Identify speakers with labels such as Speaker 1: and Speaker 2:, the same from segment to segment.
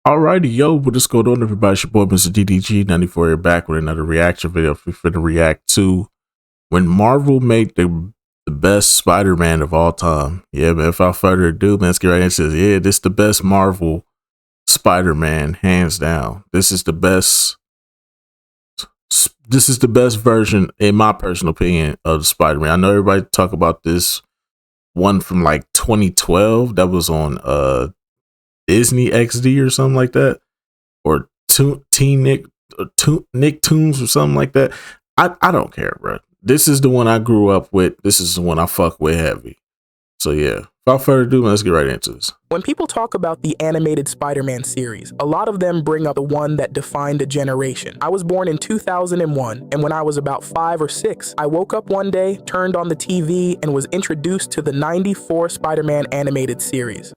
Speaker 1: Alrighty, yo, what is going on, everybody? It's your boy, Mr. DDG94 here, back with another reaction video. We're finna react to when Marvel made the best Spider-Man of all time. Yeah, man, without further ado, man, let's get right into this. Yeah, this is the best Marvel Spider-Man, hands down. This is the best version, in my personal opinion, of the Spider-Man. I know everybody talk about this one from like 2012 that was on Disney XD or something like that, or Nicktoons or something like that. I don't care, bro. This is the one I grew up with. This is the one I fuck with heavy. So yeah, without further ado, let's get right into this.
Speaker 2: When people talk about the animated Spider-Man series, a lot of them bring up the one that defined a generation. I was born in 2001, and when I was about 5 or 6, I woke up one day, turned on the TV, and was introduced to the '94 Spider-Man animated series.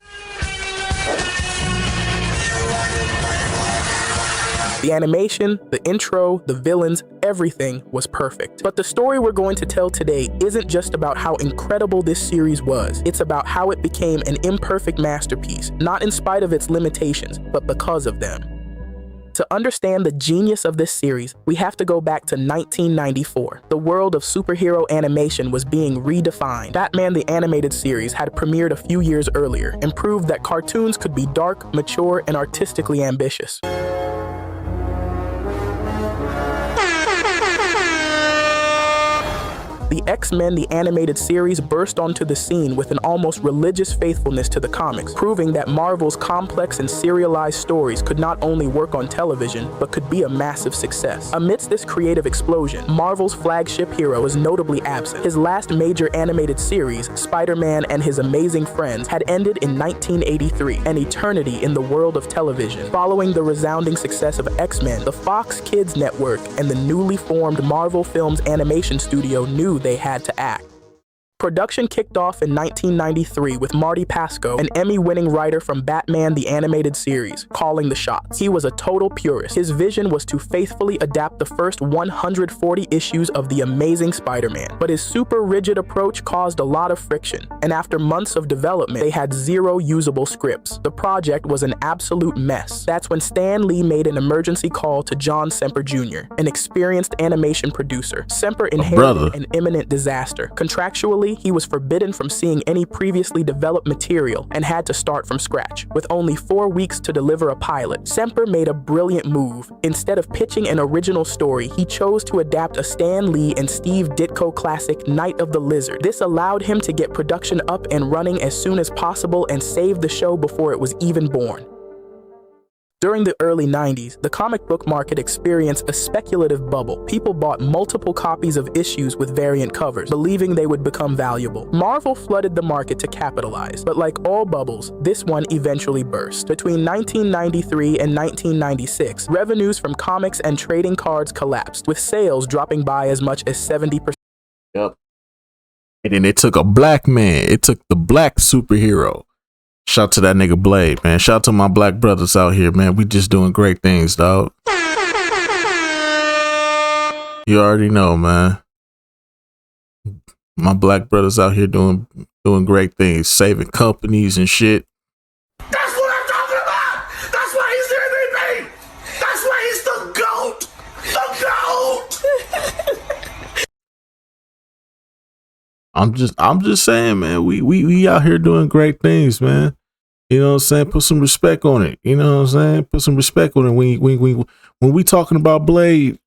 Speaker 2: The animation, the intro, the villains, everything was perfect. But the story we're going to tell today isn't just about how incredible this series was. It's about how it became an imperfect masterpiece, not in spite of its limitations, but because of them. To understand the genius of this series, we have to go back to 1994. The world of superhero animation was being redefined. Batman the Animated Series had premiered a few years earlier and proved that cartoons could be dark, mature, and artistically ambitious. The X-Men the Animated Series burst onto the scene with an almost religious faithfulness to the comics, proving that Marvel's complex and serialized stories could not only work on television, but could be a massive success. Amidst this creative explosion, Marvel's flagship hero was notably absent. His last major animated series, Spider-Man and His Amazing Friends, had ended in 1983, an eternity in the world of television. Following the resounding success of X-Men, the Fox Kids Network and the newly formed Marvel Films animation studio knew they had to act. Production kicked off in 1993 with Marty Pasco, an Emmy-winning writer from Batman the Animated Series, calling the shots. He was a total purist. His vision was to faithfully adapt the first 140 issues of The Amazing Spider-Man, but his super rigid approach caused a lot of friction, and after months of development, they had 0 usable scripts. The project was an absolute mess. That's when Stan Lee made an emergency call to John Semper Jr., an experienced animation producer. Semper inherited an imminent disaster. Contractually, he was forbidden from seeing any previously developed material and had to start from scratch. With only 4 weeks to deliver a pilot, Semper made a brilliant move. Instead of pitching an original story, he chose to adapt a Stan Lee and Steve Ditko classic, Night of the Lizard. This allowed him to get production up and running as soon as possible and save the show before it was even born. During the early 90s, the comic book market experienced a speculative bubble. People bought multiple copies of issues with variant covers, believing they would become valuable. Marvel flooded the market to capitalize, but like all bubbles, this one eventually burst. Between 1993 and 1996, revenues from comics and trading cards collapsed, with sales dropping by as much as 70%.
Speaker 1: Yep. And then it took a black man. It took the black superhero. Shout to that nigga Blade, man. Shout to my black brothers out here, man. We just doing great things, dog. You already know, man. My black brothers out here doing great things, saving companies and shit.
Speaker 3: That's what I'm talking about. That's why he's MVP. That's why he's the GOAT. The GOAT.
Speaker 1: I'm just saying, man. We out here doing great things, man. You know what I'm saying? Put some respect on it. You know what I'm saying? Put some respect on it. When we talking about Blade,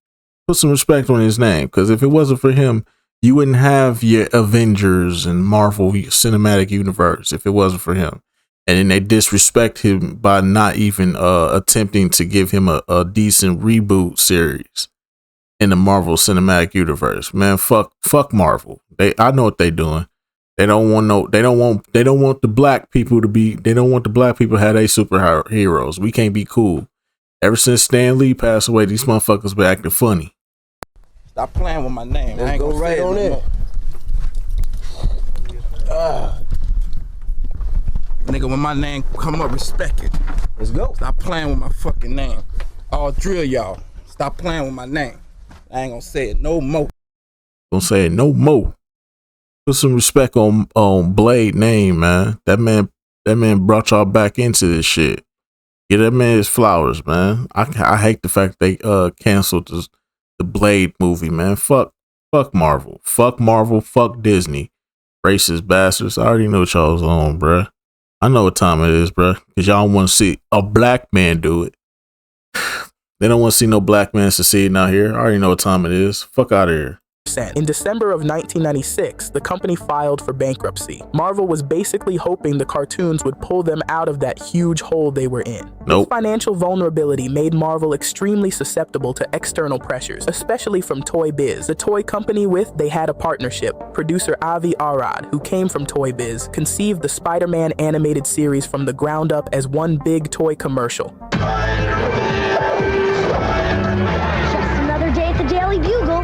Speaker 1: put some respect on his name. Because if it wasn't for him, you wouldn't have your Avengers and Marvel Cinematic Universe if it wasn't for him. And then they disrespect him by not even attempting to give him a decent reboot series in the Marvel Cinematic Universe. Man, fuck Marvel. I know what they doing. They don't want the black people to have their superheroes. We can't be cool. Ever since Stan Lee passed away, these motherfuckers been acting funny.
Speaker 4: Stop playing with my name.
Speaker 5: Let's go right on in.
Speaker 4: Nigga, when my name come up, respect it.
Speaker 5: Let's go.
Speaker 4: Stop playing with my fucking name. I'll drill y'all. Stop playing with my name. I ain't gonna say it no more.
Speaker 1: Gonna say it no more. Put some respect on Blade name, man. That man brought y'all back into this shit. Get that man his flowers, man. I hate the fact they canceled the Blade movie, man. Fuck Marvel. Fuck Marvel. Fuck Disney. Racist bastards. I already know what y'all was on, bruh. I know what time it is, bruh. Because y'all want to see a black man do it. They don't want to see no black man succeeding out here. I already know what time it is. Fuck out of here.
Speaker 2: In December of 1996, the company filed for bankruptcy. Marvel was basically hoping the cartoons would pull them out of that huge hole they were in.
Speaker 1: Nope.
Speaker 2: This financial vulnerability made Marvel extremely susceptible to external pressures, especially from Toy Biz, the toy company with they had a partnership. Producer Avi Arad, who came from Toy Biz, conceived the Spider-Man animated series from the ground up as one big toy commercial.
Speaker 5: Just another day at the Daily Bugle.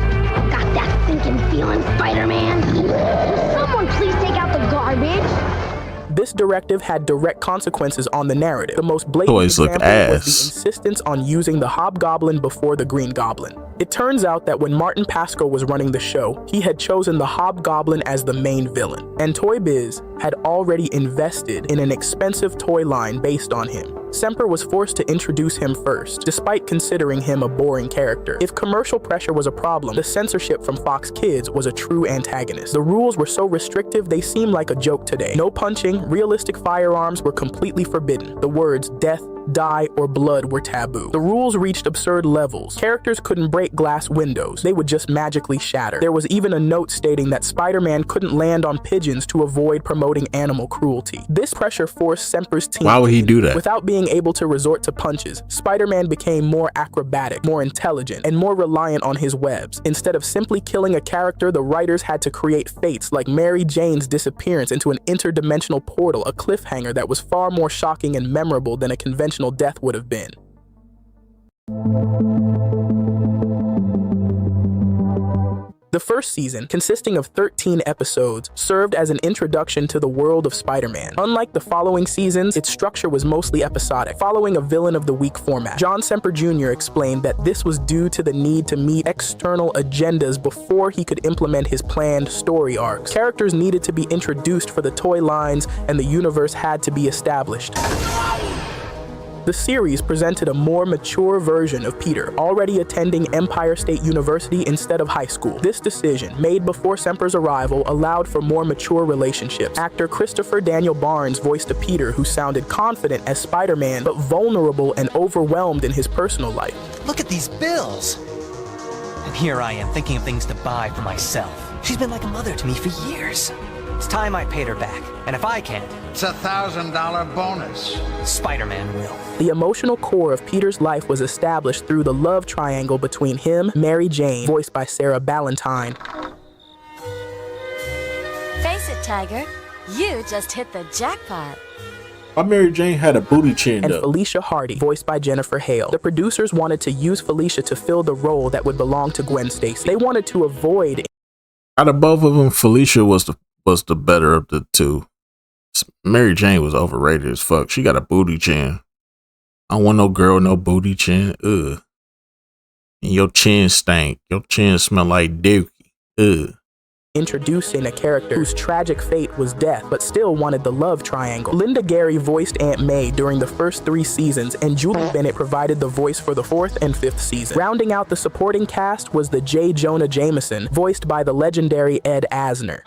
Speaker 5: Got that sinking feeling, Spider-Man. Will someone please take out the garbage?
Speaker 2: This directive had direct consequences on the narrative. The most blatant
Speaker 1: Toys look
Speaker 2: example was the
Speaker 1: ass.
Speaker 2: insistence on using the Hobgoblin before the Green Goblin. It turns out that when Martin Pasco was running the show, he had chosen the Hobgoblin as the main villain, and Toy Biz had already invested in an expensive toy line based on him. Semper was forced to introduce him first, despite considering him a boring character. If commercial pressure was a problem, the censorship from Fox Kids was a true antagonist. The rules were so restrictive they seem like a joke today. No punching, realistic firearms were completely forbidden. The words death, die, or blood were taboo. The rules reached absurd levels. Characters couldn't break glass windows. They would just magically shatter. There was even a note stating that Spider-Man couldn't land on pigeons to avoid promoting animal cruelty. This pressure forced Semper's team.
Speaker 1: Why would he do that?
Speaker 2: Without being able to resort to punches, Spider-Man became more acrobatic, more intelligent, and more reliant on his webs. Instead of simply killing a character, the writers had to create fates like Mary Jane's disappearance into an interdimensional portal, a cliffhanger that was far more shocking and memorable than a conventional death would have been. The first season, consisting of 13 episodes, served as an introduction to the world of Spider-Man. Unlike the following seasons, its structure was mostly episodic, following a villain of the week format. John Semper Jr. explained that this was due to the need to meet external agendas before he could implement his planned story arcs. Characters needed to be introduced for the toy lines, and the universe had to be established. The series presented a more mature version of Peter, already attending Empire State University instead of high school. This decision, made before Semper's arrival, allowed for more mature relationships. Actor Christopher Daniel Barnes voiced a Peter who sounded confident as Spider-Man, but vulnerable and overwhelmed in his personal life.
Speaker 6: Look at these bills. And here I am thinking of things to buy for myself. She's been like a mother to me for years. It's time I paid her back. And if I can't,
Speaker 7: it's a $1,000 bonus.
Speaker 6: Spider-Man will.
Speaker 2: The emotional core of Peter's life was established through the love triangle between him, Mary Jane, voiced by Sarah Ballantyne.
Speaker 8: Face it, Tiger. You just hit the jackpot.
Speaker 1: My Mary Jane had a booty chin
Speaker 2: And
Speaker 1: up.
Speaker 2: Felicia Hardy, voiced by Jennifer Hale. The producers wanted to use Felicia to fill the role that would belong to Gwen Stacy. They wanted to avoid...
Speaker 1: Out of both of them, Felicia was the better of the two. Mary Jane was overrated as fuck. She got a booty chin. I don't want no girl with no booty chin. Ugh. And your chin stank. Your chin smell like dookie. Ugh.
Speaker 2: Introducing a character whose tragic fate was death, but still wanted the love triangle. Linda Gary voiced Aunt May during the first 3 seasons, and Julie Bennett provided the voice for the 4th and 5th season. Rounding out the supporting cast was the J. Jonah Jameson, voiced by the legendary Ed Asner.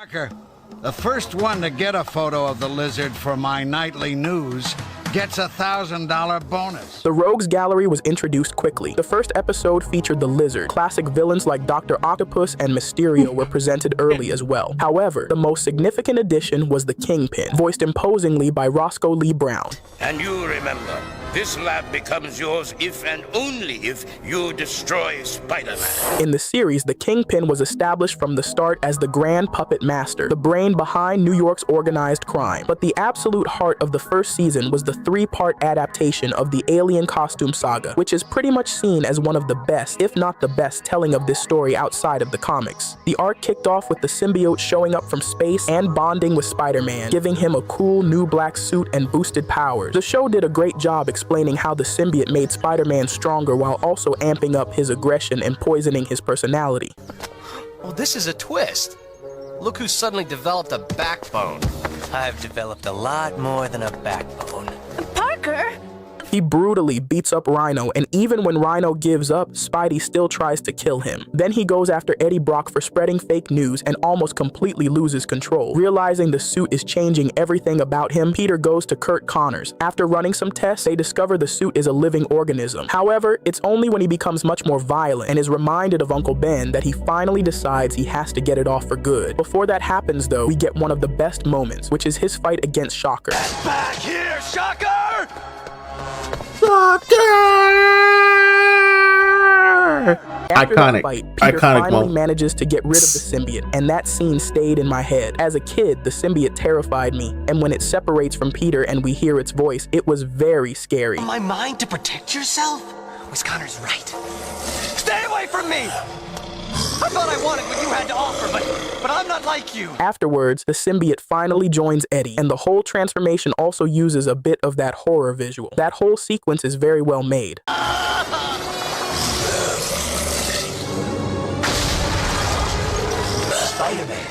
Speaker 7: The first one to get a photo of the lizard for my nightly news gets a $1,000 bonus.
Speaker 2: The Rogues Gallery was introduced quickly. The first episode featured the Lizard. Classic villains like Dr. Octopus and Mysterio were presented early as well. However, the most significant addition was the Kingpin, voiced imposingly by Roscoe Lee Brown.
Speaker 9: And you remember, this lab becomes yours if and only if you destroy Spider-Man.
Speaker 2: In the series, the Kingpin was established from the start as the Grand Puppet Master, the brain behind New York's organized crime. But the absolute heart of the first season was the 3-part adaptation of the Alien Costume Saga, which is pretty much seen as one of the best, if not the best, telling of this story outside of the comics. The arc kicked off with the symbiote showing up from space and bonding with Spider-Man, giving him a cool new black suit and boosted powers. The show did a great job explaining how the symbiote made Spider-Man stronger while also amping up his aggression and poisoning his personality.
Speaker 6: Well, this is a twist. Look who suddenly developed a backbone. I've developed a lot more than a backbone.
Speaker 8: Parker,
Speaker 2: He brutally beats up Rhino, and even when Rhino gives up, Spidey still tries to kill him. Then he goes after Eddie Brock for spreading fake news and almost completely loses control. Realizing the suit is changing everything about him, Peter goes to Curt Connors. After running some tests, they discover the suit is a living organism. However, it's only when he becomes much more violent and is reminded of Uncle Ben that he finally decides he has to get it off for good. Before that happens though, we get one of the best moments, which is his fight against Shocker.
Speaker 6: Back here, Shocker!
Speaker 2: After that fight, Peter finally
Speaker 1: moment.
Speaker 2: manages to get rid of the symbiote, and that scene stayed in my head. As a kid, the symbiote terrified me, and when it separates from Peter and we hear its voice, it was very scary.
Speaker 6: My mind to protect yourself? Was Connor's right? Stay away from me! I thought I wanted what you had to offer, but I'm not like you.
Speaker 2: Afterwards, the symbiote finally joins Eddie, and the whole transformation also uses a bit of that horror visual. That whole sequence is very well made.
Speaker 9: Spider-Man,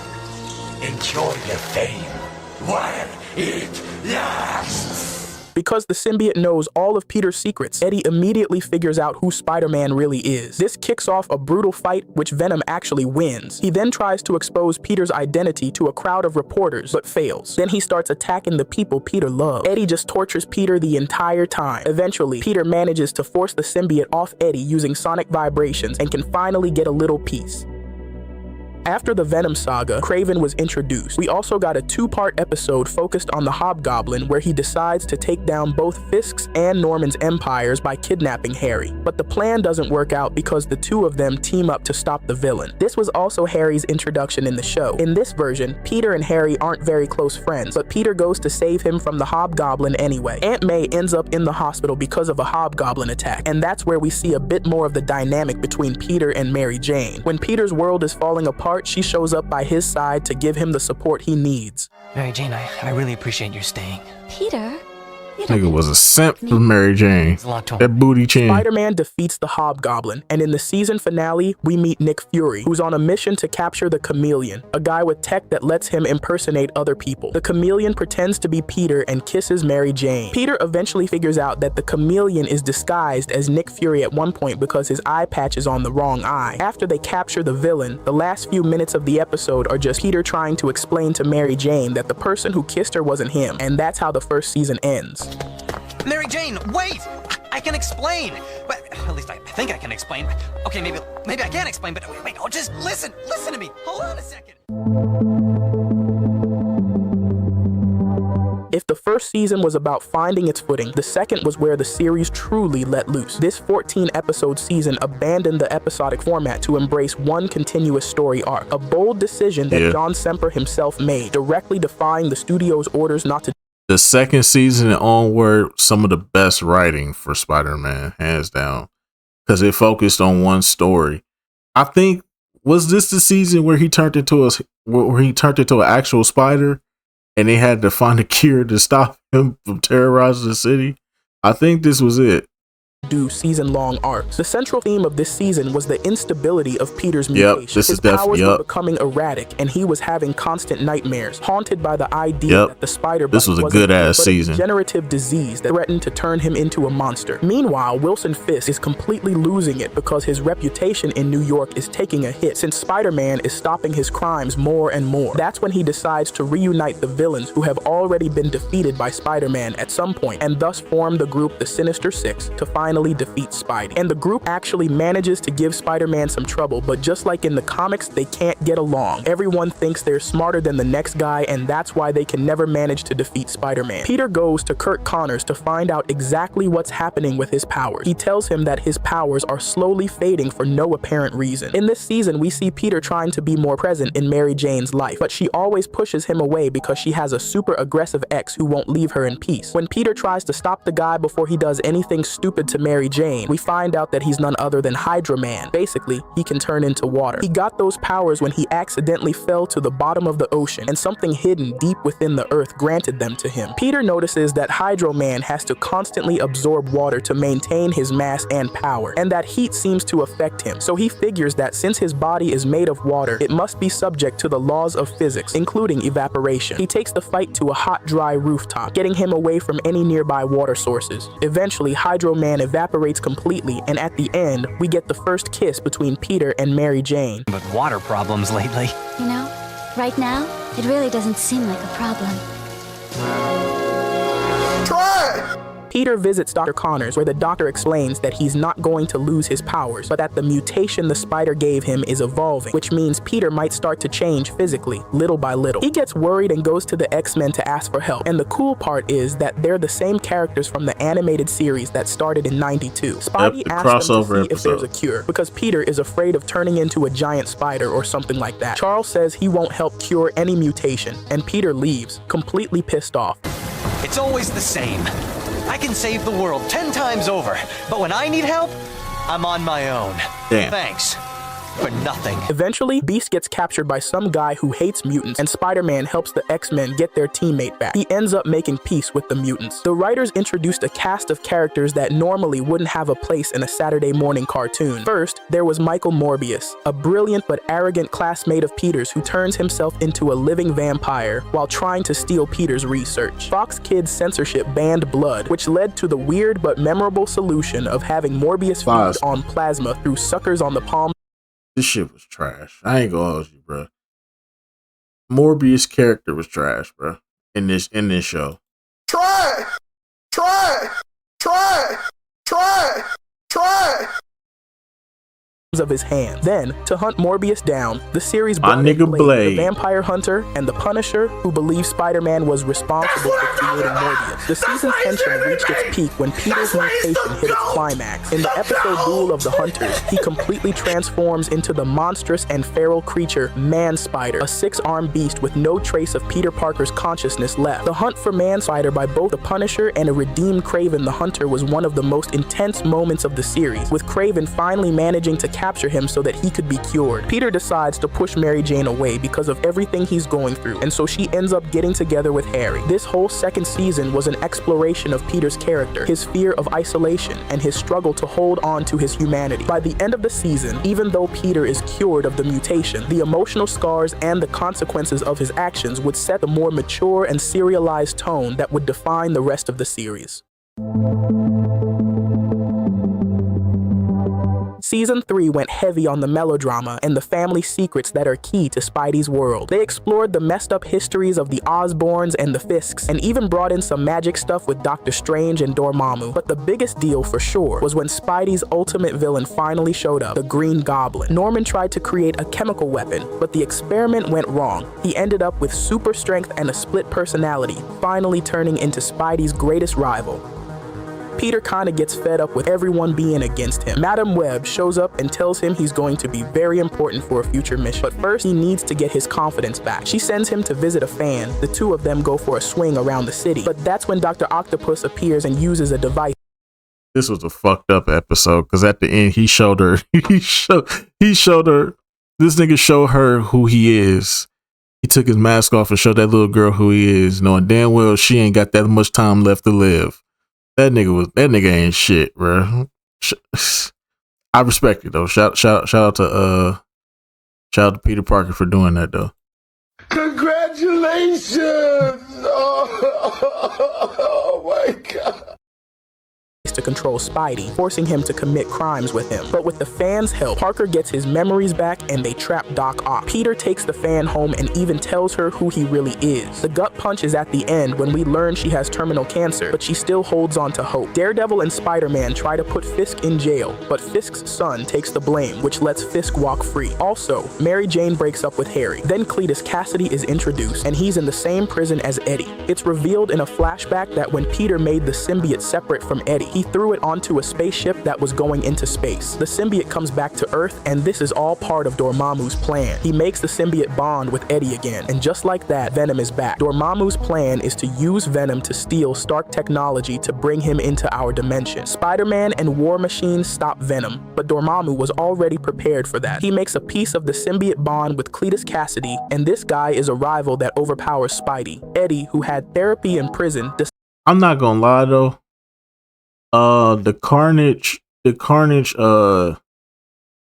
Speaker 9: enjoy your fame while it lasts.
Speaker 2: Because the symbiote knows all of Peter's secrets, Eddie immediately figures out who Spider-Man really is. This kicks off a brutal fight, which Venom actually wins. He then tries to expose Peter's identity to a crowd of reporters, but fails. Then he starts attacking the people Peter loves. Eddie just tortures Peter the entire time. Eventually, Peter manages to force the symbiote off Eddie using sonic vibrations and can finally get a little peace. After the Venom saga, Kraven was introduced. We also got a two-part episode focused on the Hobgoblin, where he decides to take down both Fisk's and Norman's empires by kidnapping Harry. But the plan doesn't work out because the two of them team up to stop the villain. This was also Harry's introduction in the show. In this version, Peter and Harry aren't very close friends, but Peter goes to save him from the Hobgoblin anyway. Aunt May ends up in the hospital because of a Hobgoblin attack, and that's where we see a bit more of the dynamic between Peter and Mary Jane. When Peter's world is falling apart, she shows up by his side to give him the support he needs.
Speaker 6: Mary Jane, I really appreciate your staying.
Speaker 8: Peter?
Speaker 1: Nigga was a simp for Mary Jane. That booty chin.
Speaker 2: Spider-Man defeats the Hobgoblin, and in the season finale, we meet Nick Fury, who's on a mission to capture the Chameleon, a guy with tech that lets him impersonate other people. The Chameleon pretends to be Peter and kisses Mary Jane. Peter eventually figures out that the Chameleon is disguised as Nick Fury at one point because his eye patch is on the wrong eye. After they capture the villain, the last few minutes of the episode are just Peter trying to explain to Mary Jane that the person who kissed her wasn't him, and that's how the first season ends.
Speaker 6: Mary Jane, wait! I can explain. But at least I think I can explain. Okay, maybe I can't explain, but wait, oh, just listen to me. Hold on a second.
Speaker 2: If the first season was about finding its footing, the second was where the series truly let loose. This 14-episode season abandoned the episodic format to embrace one continuous story arc, a bold decision that John Semper himself made, directly defying the studio's orders not to.
Speaker 1: The second season and onward, some of the best writing for Spider-Man, hands down, because it focused on one story. I think, was this the season where he turned into an actual spider, and they had to find a cure to stop him from terrorizing the city? I think this was it.
Speaker 2: Do season-long arcs. The central theme of this season was the instability of Peter's mutation. His powers were becoming erratic, and he was having constant nightmares, haunted by the idea that the spider
Speaker 1: this was a good-ass season.
Speaker 2: A degenerative disease that threatened to turn him into a monster. Meanwhile, Wilson Fisk is completely losing it because his reputation in New York is taking a hit since Spider-Man is stopping his crimes more and more. That's when he decides to reunite the villains who have already been defeated by Spider-Man at some point, and thus form the group the Sinister Six to finally defeat Spidey. And the group actually manages to give Spider-Man some trouble, but just like in the comics, they can't get along. Everyone thinks they're smarter than the next guy, and that's why they can never manage to defeat Spider-Man. Peter goes to Curt Connors to find out exactly what's happening with his powers. He tells him that his powers are slowly fading for no apparent reason. In this season, we see Peter trying to be more present in Mary Jane's life, but she always pushes him away because she has a super aggressive ex who won't leave her in peace. When Peter tries to stop the guy before he does anything stupid to Mary Mary Jane, we find out that he's none other than Hydra Man. Basically, he can turn into water. He got those powers when he accidentally fell to the bottom of the ocean, and something hidden deep within the earth granted them to him. Peter notices that Hydro Man has to constantly absorb water to maintain his mass and power, and that heat seems to affect him. So he figures that since his body is made of water, it must be subject to the laws of physics, including evaporation. He takes the fight to a hot, dry rooftop, getting him away from any nearby water sources. Eventually, Hydro Man evaporates completely, and at the end, we get the first kiss between Peter and Mary Jane.
Speaker 6: But water problems lately.
Speaker 8: You know, right now, it really doesn't seem like a problem.
Speaker 3: Try!
Speaker 2: Peter visits Dr. Connors, where the doctor explains that he's not going to lose his powers, but that the mutation the spider gave him is evolving, which means Peter might start to change physically, little by little. He gets worried and goes to the X-Men to ask for help, and the cool part is that they're the same characters from the animated series that started in '92. Spidey asks them to see if there's a cure, because Peter is afraid of turning into a giant spider or something like that. Charles says he won't help cure any mutation, and Peter leaves, completely pissed off.
Speaker 6: It's always the same. I can save the world 10 times over, but when I need help, I'm on my own.
Speaker 1: Damn.
Speaker 6: Thanks. For nothing.
Speaker 2: Eventually, Beast gets captured by some guy who hates mutants, and Spider-Man helps the X-Men get their teammate back. He ends up making peace with the mutants. The writers introduced a cast of characters that normally wouldn't have a place in a Saturday morning cartoon. First, there was Michael Morbius, a brilliant but arrogant classmate of Peter's who turns himself into a living vampire while trying to steal Peter's research. Fox Kids censorship banned blood, which led to the weird but memorable solution of having Morbius feed on plasma through suckers on the palm.
Speaker 1: This shit was trash. I ain't gonna hold you, bro. Morbius' character was trash, bro. In this show.
Speaker 3: Try!
Speaker 2: Of his hand. Then, to hunt Morbius down, the series
Speaker 1: My
Speaker 2: brought in
Speaker 1: nigga Blade,
Speaker 2: the vampire hunter, and the Punisher, who believes Spider-Man was responsible for creating Morbius. The season's tension reached its peak when Peter's mutation hit its climax. In the episode Duel of the Hunters, he completely transforms into the monstrous and feral creature Man-Spider, a 6-armed beast with no trace of Peter Parker's consciousness left. The hunt for Man-Spider by both the Punisher and a redeemed Kraven the Hunter was one of the most intense moments of the series, with Kraven finally managing to capture him so that he could be cured. Peter decides to push Mary Jane away because of everything he's going through, and so she ends up getting together with Harry. This whole second season was an exploration of Peter's character, his fear of isolation, and his struggle to hold on to his humanity. By the end of the season, even though Peter is cured of the mutation, the emotional scars and the consequences of his actions would set the more mature and serialized tone that would define the rest of the series. Season 3 went heavy on the melodrama and the family secrets that are key to Spidey's world. They explored the messed up histories of the Osborns and the Fisks, and even brought in some magic stuff with Doctor Strange and Dormammu. But the biggest deal for sure was when Spidey's ultimate villain finally showed up, the Green Goblin. Norman tried to create a chemical weapon, but the experiment went wrong. He ended up with super strength and a split personality, finally turning into Spidey's greatest rival. Peter kinda gets fed up with everyone being against him. Madam Web shows up and tells him he's going to be very important for a future mission. But first, he needs to get his confidence back. She sends him to visit a fan. The two of them go for a swing around the city. But that's when Dr. Octopus appears and uses a device.
Speaker 1: This was a fucked up episode, because at the end he showed her he showed her, this nigga showed her who he is. He took his mask off and showed that little girl who he is, knowing damn well she ain't got that much time left to live. That nigga ain't shit, bro. I respect it though. Shout out to Peter Parker for doing that though.
Speaker 3: Congratulations! Oh my God.
Speaker 2: To control Spidey, forcing him to commit crimes with him. But with the fan's help, Parker gets his memories back and they trap Doc Ock. Peter takes the fan home and even tells her who he really is. The gut punch is at the end when we learn she has terminal cancer, but she still holds on to hope. Daredevil and Spider-Man try to put Fisk in jail, but Fisk's son takes the blame, which lets Fisk walk free. Also, Mary Jane breaks up with Harry. Then Cletus Cassidy is introduced, and he's in the same prison as Eddie. It's revealed in a flashback that when Peter made the symbiote separate from Eddie, he threw it onto a spaceship that was going into space. The symbiote comes back to Earth, and this is all part of Dormammu's plan. He makes the symbiote bond with Eddie again, and just like that, Venom is back. Dormammu's plan is to use Venom to steal Stark technology to bring him into our dimension. Spider-Man and War Machine stop Venom, but Dormammu was already prepared for that. He makes a piece of the symbiote bond with Cletus Cassidy, and this guy is a rival that overpowers Spidey. Eddie, who had therapy in prison,
Speaker 1: I'm not gonna lie though. The Carnage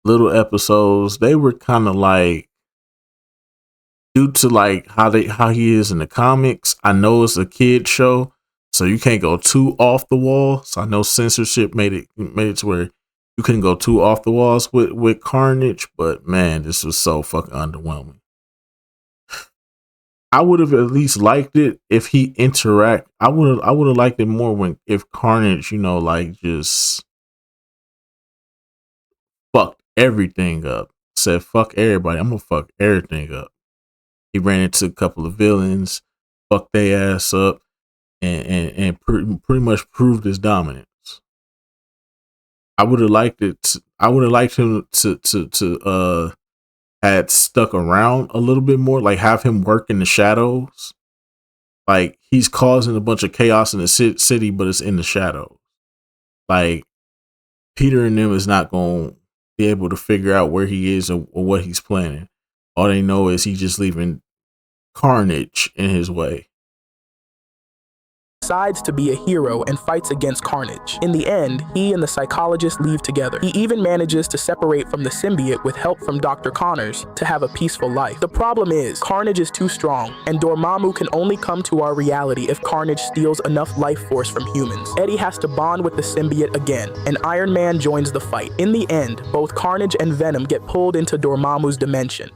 Speaker 1: little episodes, they were kind of like, due to like how he is in the comics. I know it's a kid show, so you can't go too off the wall. So I know censorship made it to where you couldn't go too off the walls with Carnage, but man, this was so fucking underwhelming. I would have at least liked it if he interact. I would have liked it more if Carnage, like just fucked everything up. Said fuck everybody. I'm gonna fuck everything up. He ran into a couple of villains, fucked their ass up, and pretty much proved his dominance. I would have liked it. I would have liked him to had stuck around a little bit more, like have him work in the shadows. Like he's causing a bunch of chaos in the city, but it's in the shadows. Like Peter and them is not going to be able to figure out where he is or what he's planning. All they know is he's just leaving Carnage in his way.
Speaker 2: Decides to be a hero and fights against Carnage. In the end, he and the psychologist leave together. He even manages to separate from the symbiote with help from Dr. Connors to have a peaceful life. The problem is, Carnage is too strong, and Dormammu can only come to our reality if Carnage steals enough life force from humans. Eddie has to bond with the symbiote again, and Iron Man joins the fight. In the end, both Carnage and Venom get pulled into Dormammu's dimension.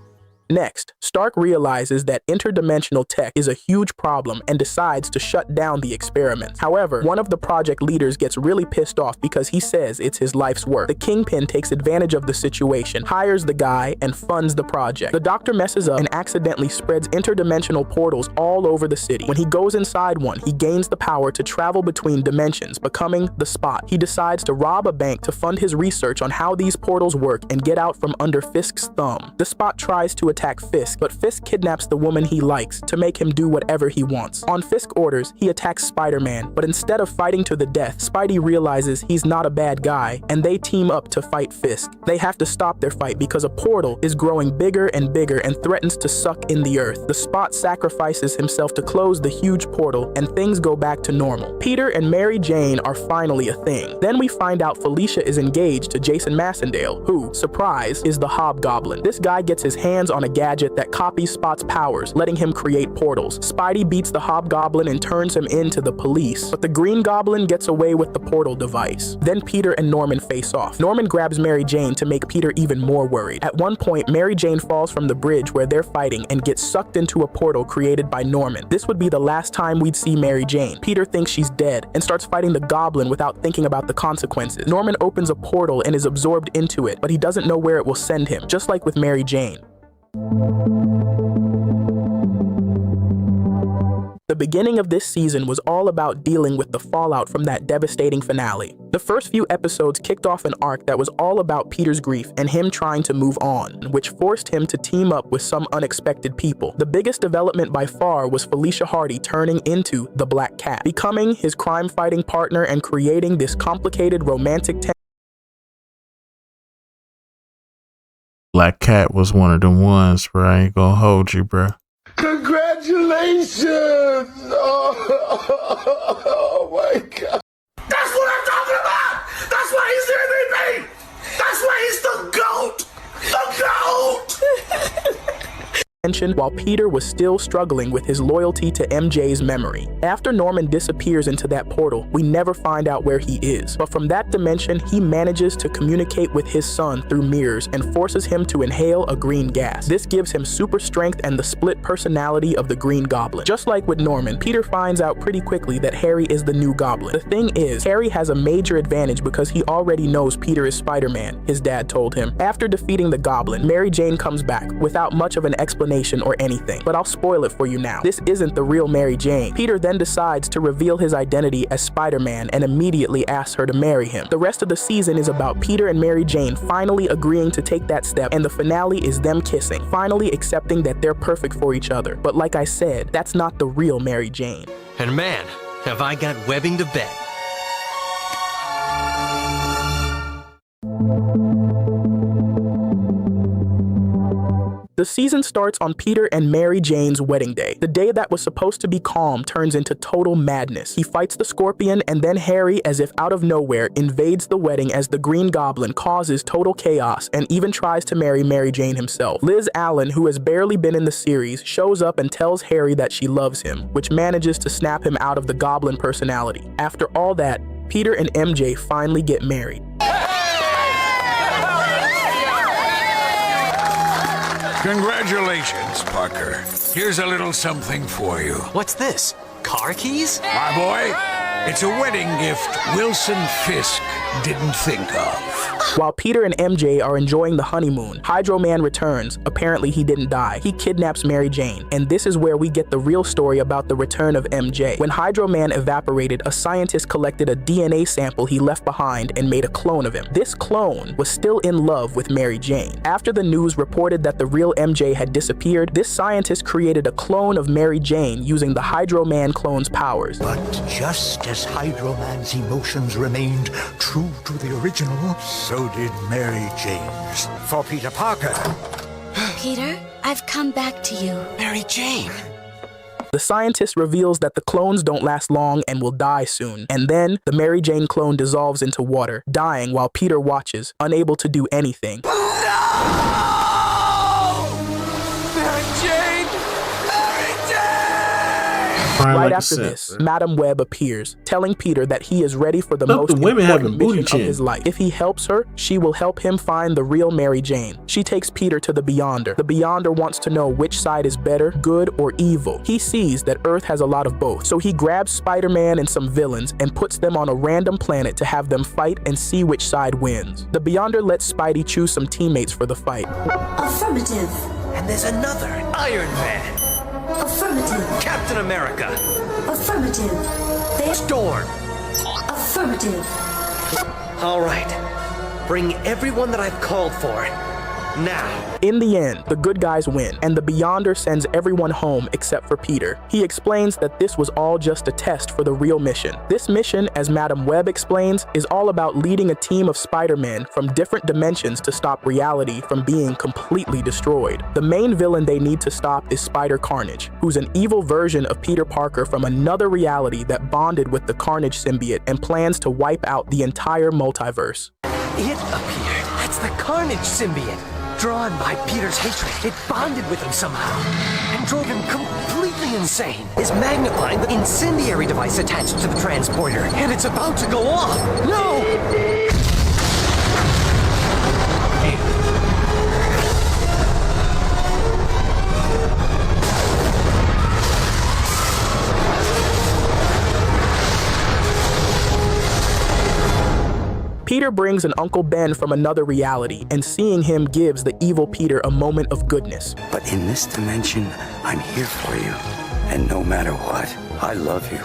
Speaker 2: Next, Stark realizes that interdimensional tech is a huge problem and decides to shut down the experiments. However, one of the project leaders gets really pissed off because he says it's his life's work. The Kingpin takes advantage of the situation, hires the guy, and funds the project. The Doctor messes up and accidentally spreads interdimensional portals all over the city. When he goes inside one, he gains the power to travel between dimensions, becoming the Spot. He decides to rob a bank to fund his research on how these portals work and get out from under Fisk's thumb. The Spot tries to attack Fisk, but Fisk kidnaps the woman he likes to make him do whatever he wants. On Fisk orders, he attacks Spider-Man, but instead of fighting to the death, Spidey realizes he's not a bad guy, and they team up to fight Fisk. They have to stop their fight because a portal is growing bigger and bigger and threatens to suck in the Earth. The Spot sacrifices himself to close the huge portal, and things go back to normal. Peter and Mary Jane are finally a thing. Then we find out Felicia is engaged to Jason Massendale, who, surprise, is the Hobgoblin. This guy gets his hands on a gadget that copies Spot's powers, letting him create portals. Spidey beats the Hobgoblin and turns him into the police, but the Green Goblin gets away with the portal device. Then Peter and Norman face off. Norman grabs Mary Jane to make Peter even more worried. At one point, Mary Jane falls from the bridge where they're fighting and gets sucked into a portal created by Norman. This would be the last time we'd see Mary Jane. Peter thinks she's dead and starts fighting the Goblin without thinking about the consequences. Norman opens a portal and is absorbed into it, but he doesn't know where it will send him, just like with Mary Jane. The beginning of this season was all about dealing with the fallout from that devastating finale. The first few episodes kicked off an arc that was all about Peter's grief and him trying to move on, which forced him to team up with some unexpected people. The biggest development by far was Felicia Hardy turning into the Black Cat, becoming his crime-fighting partner and creating this complicated romantic tension.
Speaker 1: Black Cat was one of them ones, bro. I ain't gonna hold you, bro.
Speaker 3: Congratulations! Oh my God. That's what I'm talking about! That's why he's the MVP! That's why he's the GOAT! The GOAT!
Speaker 2: While Peter was still struggling with his loyalty to MJ's memory. After Norman disappears into that portal, we never find out where he is. But from that dimension, he manages to communicate with his son through mirrors and forces him to inhale a green gas. This gives him super strength and the split personality of the Green Goblin. Just like with Norman, Peter finds out pretty quickly that Harry is the new Goblin. The thing is, Harry has a major advantage because he already knows Peter is Spider-Man, his dad told him. After defeating the Goblin, Mary Jane comes back without much of an explanation explanation or anything, but I'll spoil it for you now. This isn't the real Mary Jane. Peter then decides to reveal his identity as Spider-Man and immediately asks her to marry him. The rest of the season is about Peter and Mary Jane finally agreeing to take that step, and the finale is them kissing, finally accepting that they're perfect for each other. But like I said, that's not the real Mary Jane.
Speaker 6: And man, have I got webbing to bet.
Speaker 2: The season starts on Peter and Mary Jane's wedding day. The day that was supposed to be calm turns into total madness. He fights the Scorpion, and then Harry, as if out of nowhere, invades the wedding as the Green Goblin causes total chaos and even tries to marry Mary Jane himself. Liz Allen, who has barely been in the series, shows up and tells Harry that she loves him, which manages to snap him out of the Goblin personality. After all that, Peter and MJ finally get married.
Speaker 7: Congratulations, Parker. Here's a little something for you.
Speaker 6: What's this? Car keys?
Speaker 7: My boy, it's a wedding gift Wilson Fisk didn't think of.
Speaker 2: While Peter and MJ are enjoying the honeymoon, Hydro Man returns. Apparently he didn't die. He kidnaps Mary Jane, and this is where we get the real story about the return of MJ. When Hydro Man evaporated, a scientist collected a DNA sample he left behind and made a clone of him. This clone was still in love with Mary Jane. After the news reported that the real MJ had disappeared, this scientist created a clone of Mary Jane using the Hydro Man clone's powers.
Speaker 10: But just as Hydro Man's emotions remained true to the original, so did Mary Jane's. For Peter Parker.
Speaker 8: Peter, I've come back to you.
Speaker 6: Mary Jane.
Speaker 2: The scientist reveals that the clones don't last long and will die soon. And then, the Mary Jane clone dissolves into water, dying while Peter watches, unable to do anything. Right after this, Madam Web appears, telling Peter that he is ready for the most important mission of his life. If he helps her, she will help him find the real Mary Jane. She takes Peter to the Beyonder. The Beyonder wants to know which side is better, good or evil. He sees that Earth has a lot of both, so he grabs Spider-Man and some villains and puts them on a random planet to have them fight and see which side wins. The Beyonder lets Spidey choose some teammates for the fight.
Speaker 11: Affirmative.
Speaker 6: And there's another, Iron Man.
Speaker 11: Affirmative.
Speaker 6: Captain America.
Speaker 11: Affirmative.
Speaker 6: Storm.
Speaker 11: Affirmative.
Speaker 6: All right. Bring everyone that I've called for. Now.
Speaker 2: In the end, the good guys win, and the Beyonder sends everyone home except for Peter. He explains that this was all just a test for the real mission. This mission, as Madam Web explains, is all about leading a team of Spider-Men from different dimensions to stop reality from being completely destroyed. The main villain they need to stop is Spider Carnage, who's an evil version of Peter Parker from another reality that bonded with the Carnage symbiote and plans to wipe out the entire multiverse.
Speaker 6: It appeared. That's the Carnage symbiote. Drawn by Peter's hatred, it bonded with him somehow and drove him completely insane. Is magnifying the incendiary device attached to the transporter, and it's about to go off. No!
Speaker 2: Peter brings an Uncle Ben from another reality, and seeing him gives the evil Peter a moment of goodness.
Speaker 12: But in this dimension, I'm here for you. And no matter what, I love you.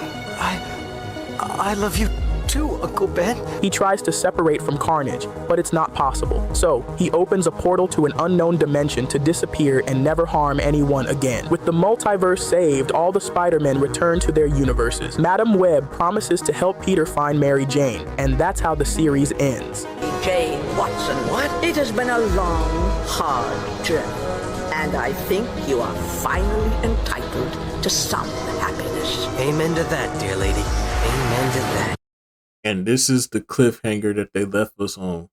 Speaker 6: I love you too, Uncle Ben.
Speaker 2: He tries to separate from Carnage, but it's not possible. So, he opens a portal to an unknown dimension to disappear and never harm anyone again. With the multiverse saved, all the Spider-Men return to their universes. Madam Web promises to help Peter find Mary Jane, and that's how the series ends.
Speaker 13: Jane Watson,
Speaker 6: what?
Speaker 13: It has been a long, hard journey, and I think you are finally entitled to some happiness.
Speaker 6: Amen to that, dear lady. Amen to that.
Speaker 1: And this is the cliffhanger that they left us on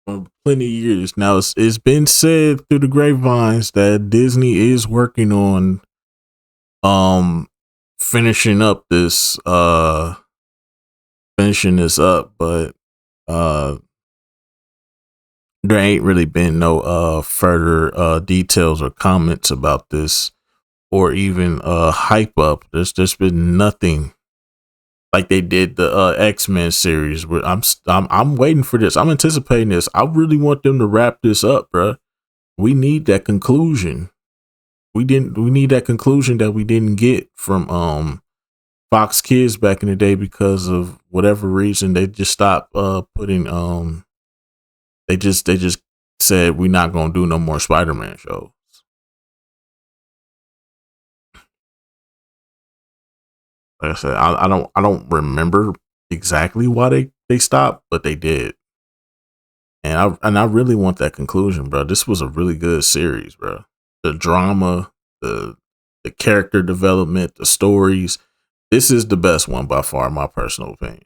Speaker 1: for plenty of years. Now, it's been said through the grapevines that Disney is working on finishing this up, but there ain't really been no further details or comments about this, or even hype up. There's just been nothing. Like they did the X-Men series. Where I'm waiting for this. I'm anticipating this. I really want them to wrap this up, bro. We need that conclusion. We need that conclusion that we didn't get from Fox Kids back in the day because of whatever reason. They just stopped putting they just said we're not gonna do no more Spider-Man shows. Like I said, I don't remember exactly why they stopped, but they did. And I really want that conclusion, bro. This was a really good series, bro. The drama, the character development, the stories. This is the best one by far, in my personal opinion.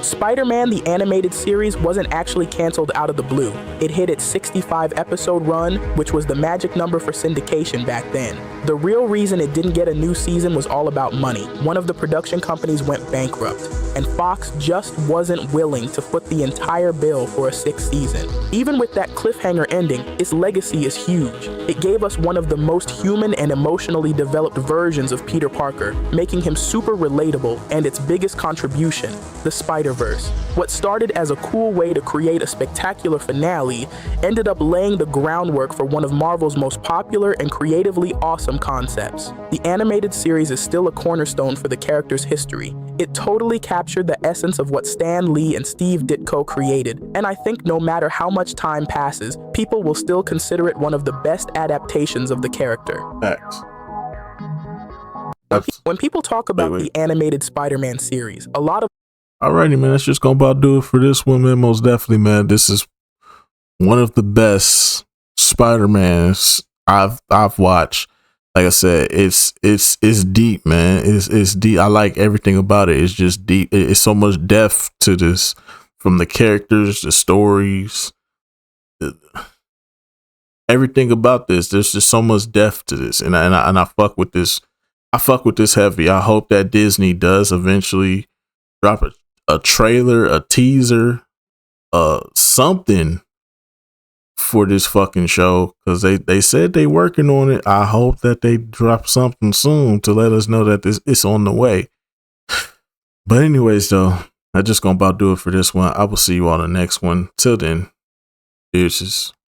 Speaker 2: Spider-Man the Animated Series wasn't actually canceled out of the blue. It hit its 65-episode run, which was the magic number for syndication back then. The real reason it didn't get a new season was all about money. One of the production companies went bankrupt, and Fox just wasn't willing to foot the entire bill for a 6th season. Even with that cliffhanger ending, its legacy is huge. It gave us one of the most human and emotionally developed versions of Peter Parker, making him super relatable, and its biggest contribution, the Spider-Verse. What started as a cool way to create a spectacular finale ended up laying the groundwork for one of Marvel's most popular and creatively awesome concepts. The animated series is still a cornerstone for the character's history. It totally captured the essence of what Stan Lee and Steve Ditko created, and I think no matter how much time passes, people will still consider it one of the best adaptations of the character.
Speaker 1: Thanks.
Speaker 2: When people talk about the animated Spider-Man series, a lot of
Speaker 1: Alrighty, man, that's just gonna about do it for this one, man. Most definitely, man. This is one of the best Spider-Mans I've watched. Like I said, it's deep, man. It's deep. I like everything about it. It's just deep. It's so much depth to this, from the characters, the stories, everything about this. There's just so much depth to this, and I fuck with this. I fuck with this heavy. I hope that Disney does eventually drop a trailer, a teaser, something for this fucking show, because they said they working on it. I hope that they drop something soon to let us know that it's on the way. But anyways, though, I just gonna about do it for this one. I will see you on the next one. Till then, deuces.